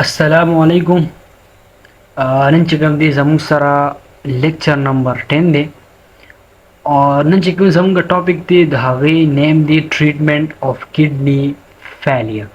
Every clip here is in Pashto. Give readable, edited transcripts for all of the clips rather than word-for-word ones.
السلام علیکم. نن چې کوم دی زموږ سره لیکچر نمبر 10 دی او نن چې کوم زموږ ټاپک دی د هغې نیم دی ټریټمنټ اف کډنی فیلیر.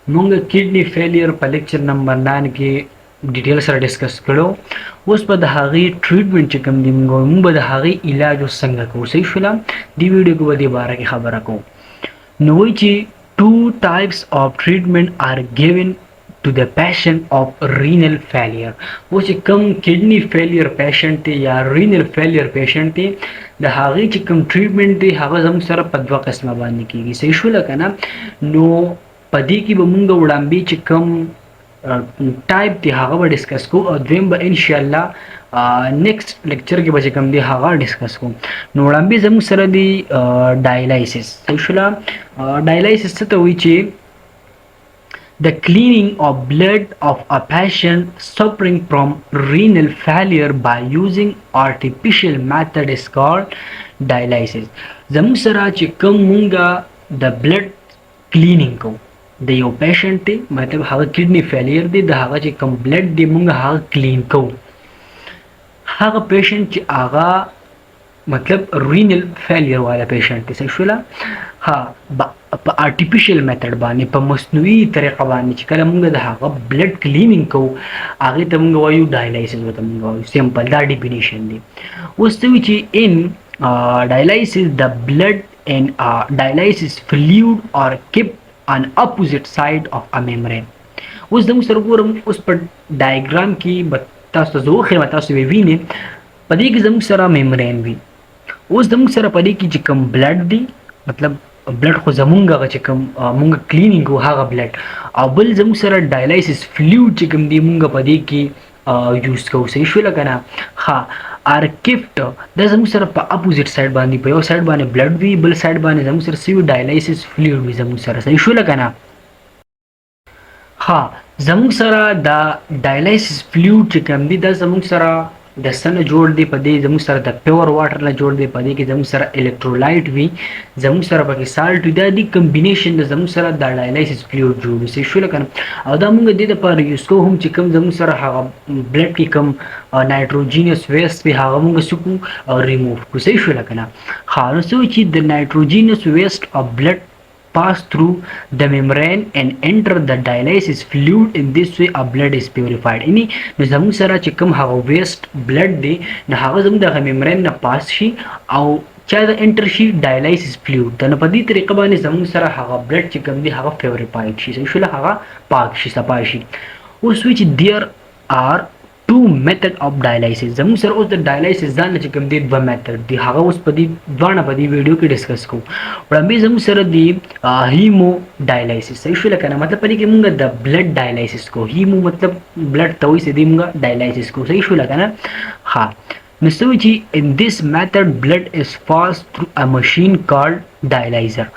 موږ کډنی فیلیر په لیکچر نمبر 9 کې ډیټیل سره ډسکس کړو. اوس په د هغې ټریټمنټ چې کوم دی موږ به د هغې علاج څنګه کوو. صحیح شوله. دې ویډیو کې به دې باره کې خبره کوو. نو وایي چې 2 types of treatment are given to the patient of renal failure. वो چې کوم kidney failure patient دی یا renal failure patient دی د هغې چې کوم ټریټمنټ دی هغه زموږ سره په دوه قسمه باندې کېږي. صحیح شوله که نه. نو په دې کې به مونږ وړاندې چې کوم ټایپ دی هغه به ډسکس کوو او دویم به انشاءالله نیکسټ لیکچر کې به چې کوم دی هغه ډسکس کوو. نو وړاندې زموږ سره دی ډایلایسس. صحیح شوله. ډایلایسس څه ته وایي چې the cleaning of blood of a patient suffering from renal failure by using artificial method is called dialysis. زموږ سره چې کوم مونږه د بلډ کلینینګ کوو د یو پیشنټ دی مطلب هغه کډنی فیلیر دی د هغه چې کوم بلډ دی مونږ هغه کلین کوو. هغه پیشنټ چې هغه مطلب رینل فیلیر والا پیشنټ دی. صحیح شوله. ها په آرټیفیشل میتھډ باندې په مصنوعي طریقه باندې چې کله موږ د هغه بلډ کلینینګ کوو هغې ته موږ وایو ډایلایسس ورته موږ وایو. سمپل دا ډیفینیشن دی. اوس ته وایي چې ان ډایلایسس د بلډ ان ډایلایسس فلویډ آر کیپ on opposite side of a membrane. اوس زموږ سره ګورم اوس په ډایګرام کې به تاسو ته زه وښیم تاسو به وینئ په دې کې زموږ سره میمبرین وي. اوس زموږ سره په دې کې چې کوم بلډ دی مطلب بلډ خو زمونږ هغه چې کوم مونږ کلینینګ کوو هغه بلډ او بل زموږ سره ډایلایسس فلویډ چې کوم دی مونږ په دې کې یوز کوو. صحیح شوله که نه. ها ارکیفټ دا زموږ سره په اپوزیټ سایډ باندې په یو سایډ باندې بلډ وي بل سایډ باندې زموږ سره څه وي ډایلایسس فلویډ وي زموږ سره. صحیح شوله که نه. ها زموږ سره دا ډایلایسس فلویډ چې کوم دی دا زموږ سره د څه نه جوړ دی. په دې زموږ سره د پیور واټر نه جوړ دی. په دې کې زموږ سره الکترولایټ وي زموږ سره پکې سالټ وي. دا د کمبینیشن د زموږ سره د ډایلایسس فلویډ جوړ وي. صحیح شوله که نه. او دا موږ دې دپاره یوز کوو هم چې کوم زموږ سره هغه بلډ کې کوم نایټروجینس ویسټ وي هغه موږ څه کوو ریموو کړو. صحیح شوله که نه. ښه نو څه وایي چې د نایټروجینس ویسټ of blood pass through the membrane and enter the dialysis fluid. In this way a blood is purified. یعنی نو زموږ سره چې کوم هغه ویسټ بلډ دی نو هغه زموږ دغه میمبرین نه پاس شي او چا د انټر شي ډایلایسس فلویډ ته. نو په دې طریقه باندې زموږ سره هغه بلډ چې کوم دی هغه پیوریفاید شي. صحیح شوله. هغه پاک شي صفا شي. اوس وایي چې there are two method of dialysis. زموږ سره اوس د ډایلایسس ځان چې کوم دی دوه میتھډ دی هغه اوس په دې دواړه په دې ویډیو کې ډسکس کوو. وړاندې زموږ سره دی هیمو ډایلایسس. صحیح شوله که نه. مطلب په دې کې موږ د بلډ ډایلایسس کوو. هیمو مطلب بلډ ته وایي چې دی موږ ډایلایسس کوو. صحیح شوله که نه. ها نو څه وایي چې in this method blood is passed through a machine called dialyzer.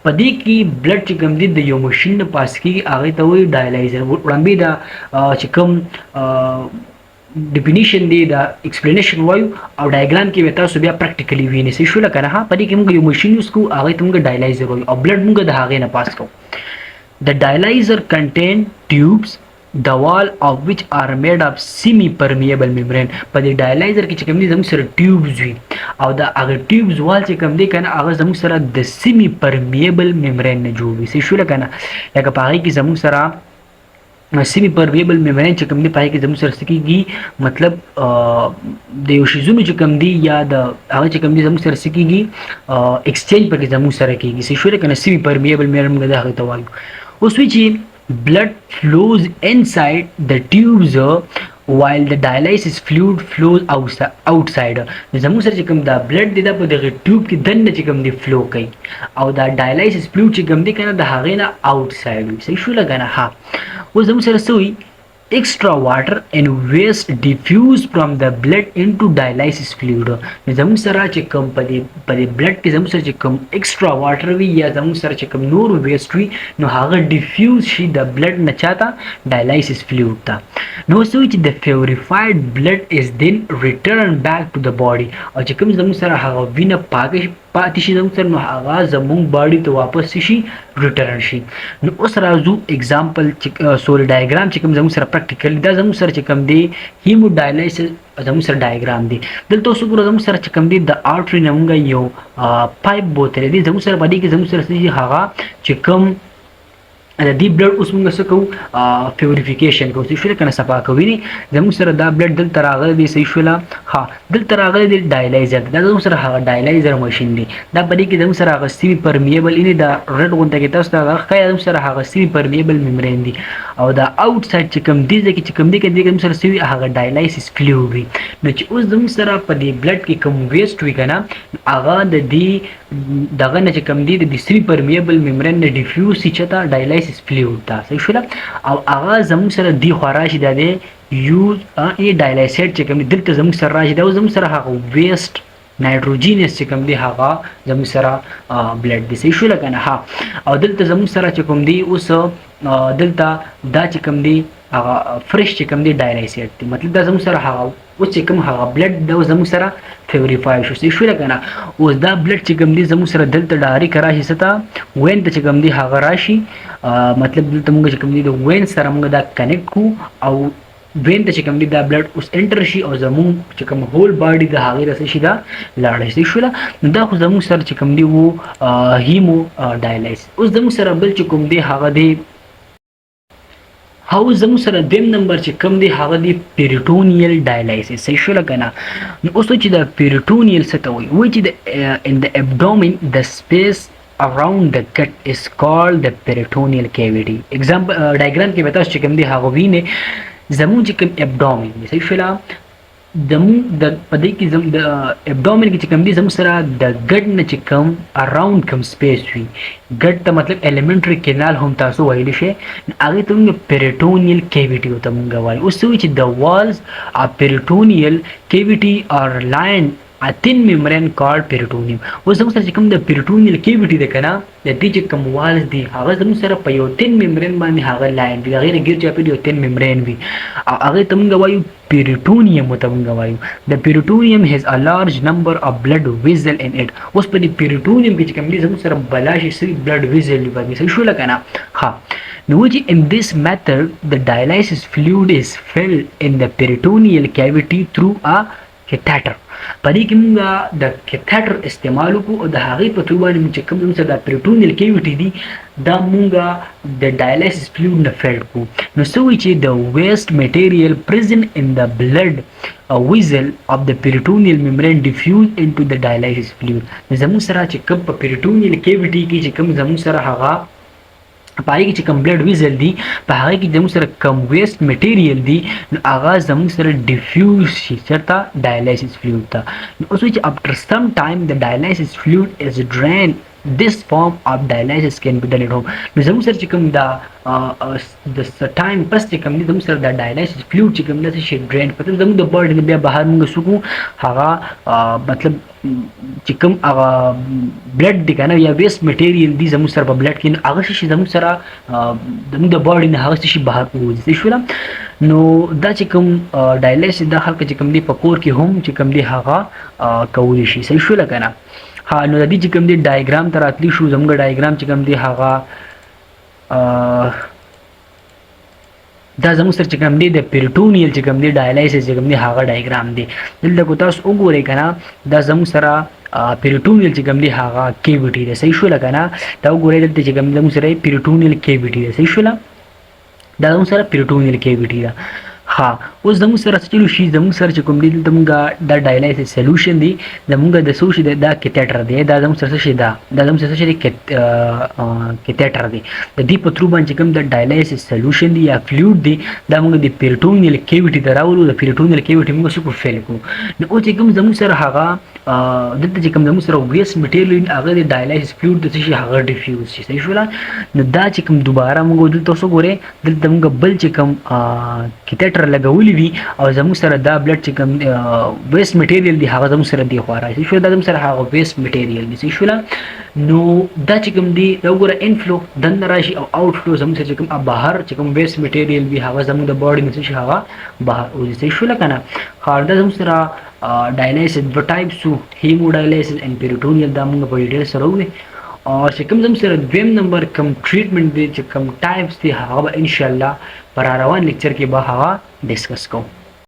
په دې کې بلډ چې کوم دی د یو ماشین نه پاس کېږي هغې ته وایي ډایلایزر. وړاندې دا چې کوم ډیفینیشن دی دا ایکسپلینیشن وایو او ډایګرام کې به تاسو بیا پریکټیکلی وینئ. صحیح شوله که نه. په دې کې موږ یو ماشین یوز کوو هغې ته موږ ډایلایزر وایو او بلډ موږ د هغې نه پاس کوو. The dialyzer contain tubes the wall of which are made of semi permeable membrane. په دې ډایلایزر کې چې کوم دی زموږ سره ټیوبز وي او دا هغه ټیوبز وال چې کوم دی که نه هغه زموږ سره د سیمی پرمیبل میمبرین نه جوړ وي. صحیح شوله که نه. لکه په هغې کې زموږ سره سیمی پرمیبل میمبرین چې کوم دی په هغې کې زموږ سره څه کېږي مطلب د یو شیزونو چې کوم دی یا د هغه چې کوم دی زموږ سره څه کېږي ایکسچینج پکې زموږ سره کېږي. صحیح شوله که نه. سیمی پرمیبل میمبرین موږ د هغې ته وایو. اوس وایي چې blood flows inside the tubes while the dialysis fluid flows outside. زموږ سره چې کوم دا بلډ دی دا په دغه ټیوب کې دننه چې کوم دی فلو کوي او دا ډایلایسس فلویډ چې کوم دی که نه د هغې نه آوټ سایډ وي. صحیح شوله که نه. ها اوس زموږ سره څه وي extra water and waste diffuse from the blood into dialysis fluid. زموږ سره چې کوم په دې بلډ کې زموږ سره چې کوم ایکسټرا واټر وي یا زموږ سره چې کوم نور ویسټ وي نو هغه ډیفیوز شي د بلډ نه چاته ډایلایسس فلویډ ته. نو څه وایي چې the purified blood is then returned back to the body او چې کوم زموږ سره هغه وینه پاتې شي زموږ سره، نو هغه زموږ باډي ته واپس شي ریټرن شي. نو اوس راځو اگزامپل سوري ډایګرام چې کوم زموږ سره پریکټیکل دا زموږ سره چې کوم دی هیمو ډایلایسس زموږ سره ډایګرام دی. دلته اوس وګورئ زموږ سره چې کوم دی د آرټري نه موږ یو پایپ بوتل دی زموږ سره باندې کې زموږ سره هغه چې کوم د دې بلډ اوس موږ څه کوو پیوریفیکیشن کوو صحیح شول کنه صفا کوو. ویني زموږ سره دا بلډ دلته راغلی دی صحیح شول. ها دلته راغلی دی ډایلایزر دا زموږ سره هغه ډایلایزر ماشین دی دا په دې کې زموږ سره هغه سیمی پرمیبل ان دا رډ غونډه کې تاسو ته هغه ښکاري زموږ سره هغه سیمی پرمیبل ممبرین دی او دا اوټ سایډ چې کوم دی ځکه چې کوم دی کې زموږ سره سوي هغه ډایلایسس فلویډ وي. نو چې اوس زموږ سره په دې بلډ کې کوم ویسټ وي کنه هغه د دې دغه نه چې کوم دی د سیمی پرمیبل ممبرین نه ډیفیوز شي چته ډایلایسس فلویډ ته صحیح شول او هغه زموږ سره دی خو راشي دا دی یوز ای ډایلایسیټ چې کوم دلته زموږ سره راشي دا زموږ سره هغه ویسټ نایټروجینس چې کوم دی هغه زموږ سره بلډ دی صحیح شول کنه. ها او دلته زموږ سره چې کوم دی اوس دلته دا چې کوم دی هغه فرش چې کوم دی ډایلایسیټ دی مطلب دا زموږ سره هغه اوس چې کوم هغه بلډ دا زموږ سره پیوریفای شو صحیح شول کنه. اوس دا بلډ چې کوم دی زموږ سره دلته ډایریک راشي ستا وین ته چې کوم دی هغه راشي مطلب دلته موږ چې کوم دی د وین سره موږ دا کنیکټ کو او وین ته چې کوم دی دا بلډ اوس انټر شي او زموږ چې کوم هول باډي د هغې رسې شي دا لاړ شي شوله. نو دا خو زموږ سره چې کوم دی وو هیمو ډایلایسس. اوس زموږ سره بل چې کوم دی هغه دی هاو زموږ سره دیم نمبر چې کوم دی هغه دی پیریټونیل ډایلایسس صحیح شوله کنه. نو اوس چې د پیریټونیل څه ته وایي چې د ان د ابډومین د سپیس around the gut is called the peritoneal cavity. example diagram کې به تاسو چې کوم دی هغه وینئ زموږ چې کوم ابډومین دی صحیح شوله زموږ د په دې کې زموږ د ابډومین کې چې کوم دی زموږ سره د ګډ نه چې کوم اراوند کوم سپیس وي ګډ ته مطلب ایلیمنټري کینال هم تاسو ویلی شئ هغې ته موږ پیریټونیل کیویټي ورته موږ وایو. اوس څه وایي چې د والز اف پیریټونیل کیویټي آر لاین a thin membrane called peritoneum. اوس زموږ سره چې کوم د پیریټونیل کیویټي دی کنه د دې چې کوم والز دی هغه زموږ سره په یو تhin membrane باندې هغه لاین وي هغې نه ګیر چاپېر یو thin membrane وي او هغې ته موږ وایو پیریټونیم ورته موږ وایو. د پیریټونیم has a large number of blood vessel in it. اوس په دې پیریټونیم کې چې کوم دی زموږ سره بلاشي سوي blood vessel وي صحیح شوله کنه. ها نو چې in this method the dialysis fluid is filled in the peritoneal cavity through a catheter. پدې کې موږ د کیتھیټر استعمال وکړو او د هغې په تور باندې چې کوم زموږ د پیریټونیل کیویټي دي دا موږ د ډایلایسس فلویډ نه فیلډ کړو. نو څه وایي چې د ویسٹ میټیریل present in the blood vessel of the peritoneal membrane diffuse into the dialysis fluid. زموږ سره چې کوم په پیریټونیل کیویټي کې چې کوم زموږ سره هغه په هغې کې چې کوم بلډ ویزل دي په هغې کې زموږ سره کم ویسټ میټیریل دي نو هغه زموږ سره ډیفیوز شي چېرته ډایلایسس فلویډ ته. نو اوس وایي چې after some time the dialysis fluid is drained. This form of dialysis can be done at home. نو زموږ سره چې کوم دا د ټایم پس چې کوم دی زموږ سره دا ډایلایسس فلویډ چې کوم دی شي ډرین مطلب زموږ د باډي نه بیا بهر موږ څه کوو هغه مطلب چې کوم هغه بلډ دی که نه یا ویسټ میټیریل دی زموږ سره په بلډ کې نو هغه شي زموږ سره زموږ د باډي نه هغه شي بهر ووځي صحیح شوله. نو دا چې کوم ډایلایسس دا خلک چې کوم دی په کور کې هم چې کوم دی هغه کولی شي صحیح شوله که نه. ها نو د دې چې کوم دی ډایګرام ته راتلی شو زموږ ډایګرام چې کوم دی هغه دا زموږ سره چې کوم دی د پیریټونیل چې کوم دی ډایلایسس چې کوم دی هغه ډایګرام دی دلته کو تاسو وګورئ که نه دا زموږ سره پیریټونیل چې کوم دی هغه کیویټي دی صحیح شوله که نه. دا وګورئ دلته چې کوم زموږ سره پیریټونیل کیویټي دی صحیح شوله دا زموږ سره پیریټونیل کیویټي ده. ها اوس زموږ سره څه چلو شي زموږ سره چې کوم دی دلته موږ دا ډایلایسس سلیوشن دی زموږ د څه شي دا کیتھیټر دی دا زموږ سره څه شي دا زموږ سره څه شي کیتھیټر دی د دې په تھرو باندې چې کوم د ډایلایسس سلیوشن دی یا فلویډ دی دا موږ د پیریټونیل کیویټي ته راولو د پیریټونیل کیویټي موږ څه کو فیل کړو. نو اوس چې کوم زموږ سره هغه دلته چې کوم زموږ سره ویسټ میټیریل هغه د ډایلایسس فلویډ د څه شي هغه ډیفیوز شي صحیح شوله. نو دا چې کوم دوباره موږ دلته اوس وګورئ دلته موږ بل چې کوم کیتھیټر لګولی وي او زموږ سره دا بلډ چې کوم ویسټ میټیریل دی هغه زموږ سره دی خوا راځي شو دا زموږ سره هغه ویسټ میټیریل دی صحیح شوله. نو دا چې کوم دی دا وګوره انفلو دننه راشي او اوټ فلو زموږ چې کوم بهر چې کوم ویست میټیریل وي هغه زموږ د باډي نه شي هغه بهر وځي شو لکه نه خار دا زموږ سره ډایلیسس د ټایپس هیمو ډایلیسس ان پیریټونیل دا موږ په ډیټیل سره وې او چې کوم زموږ سره دویم نمبر کوم ټریټمنټ دی چې کوم ټایپس دی هغه ان شاء الله پر روان لیکچر کې به هغه ډیسکس کوو